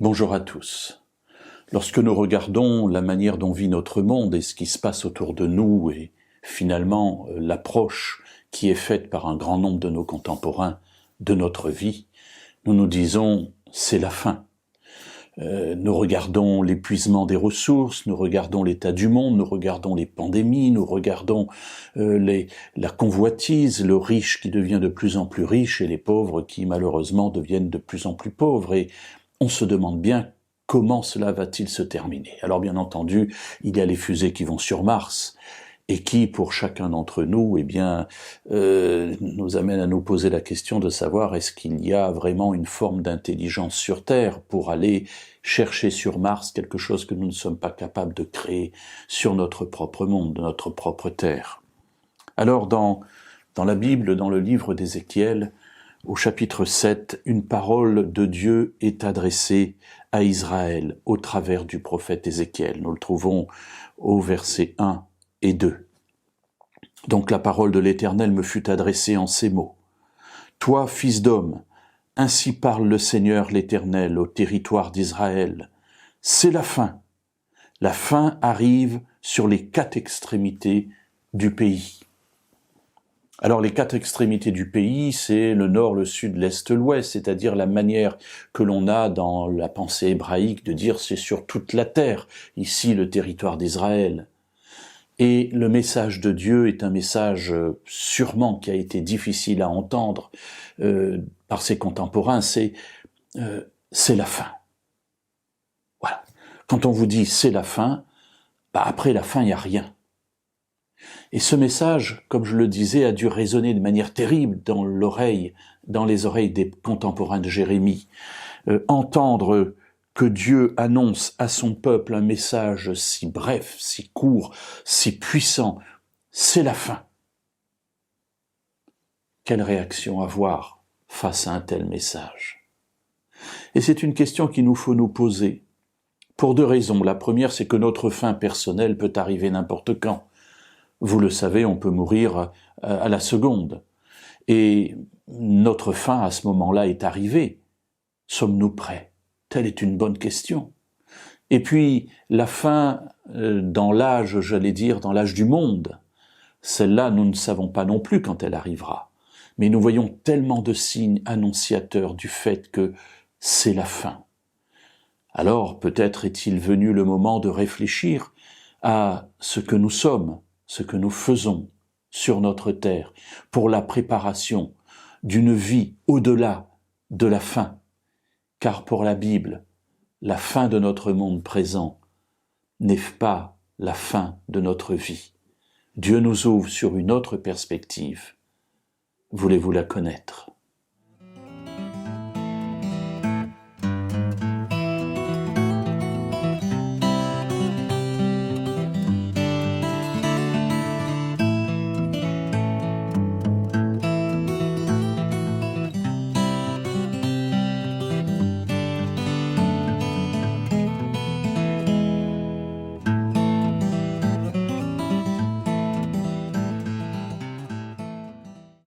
Bonjour à tous. Lorsque nous regardons la manière dont vit notre monde et ce qui se passe autour de nous et finalement l'approche qui est faite par un grand nombre de nos contemporains de notre vie, nous nous disons c'est la fin. Nous regardons l'épuisement des ressources, nous regardons l'état du monde, nous regardons les pandémies, nous regardons la convoitise, le riche qui devient de plus en plus riche et les pauvres qui malheureusement deviennent de plus en plus pauvres. Et on se demande bien comment cela va-t-il se terminer. Alors bien entendu, il y a les fusées qui vont sur Mars et qui, pour chacun d'entre nous, nous amène à nous poser la question de savoir est-ce qu'il y a vraiment une forme d'intelligence sur Terre pour aller chercher sur Mars quelque chose que nous ne sommes pas capables de créer sur notre propre monde, notre propre Terre. Alors dans la Bible, dans le livre d'Ézéchiel, au chapitre 7, une parole de Dieu est adressée à Israël au travers du prophète Ézéchiel. Nous le trouvons au verset 1 et 2. Donc la parole de l'Éternel me fut adressée en ces mots. « Toi, fils d'homme, ainsi parle le Seigneur l'Éternel au territoire d'Israël. C'est la fin. La fin arrive sur les 4 extrémités du pays. » Alors les 4 extrémités du pays, c'est le nord, le sud, l'est, l'ouest, c'est-à-dire la manière que l'on a dans la pensée hébraïque de dire c'est sur toute la terre, ici le territoire d'Israël. Et le message de Dieu est un message sûrement qui a été difficile à entendre par ses contemporains, c'est la fin. Voilà. Quand on vous dit c'est la fin, après la fin il n'y a rien. Et ce message, comme je le disais, a dû résonner de manière terrible dans les oreilles des contemporains de Jérémie. Entendre que Dieu annonce à son peuple un message si bref, si court, si puissant, c'est la fin. Quelle réaction avoir face à un tel message? Et c'est une question qu'il nous faut nous poser, pour 2 raisons. La première, c'est que notre fin personnelle peut arriver n'importe quand. Vous le savez, on peut mourir à la seconde. Et notre fin, à ce moment-là, est arrivée. Sommes-nous prêts? Telle est une bonne question. Et puis, la fin dans l'âge, dans l'âge du monde, celle-là, nous ne savons pas non plus quand elle arrivera. Mais nous voyons tellement de signes annonciateurs du fait que c'est la fin. Alors, peut-être est-il venu le moment de réfléchir à ce que nous sommes, ce que nous faisons sur notre terre pour la préparation d'une vie au-delà de la fin. Car pour la Bible, la fin de notre monde présent n'est pas la fin de notre vie. Dieu nous ouvre sur une autre perspective. Voulez-vous la connaître ?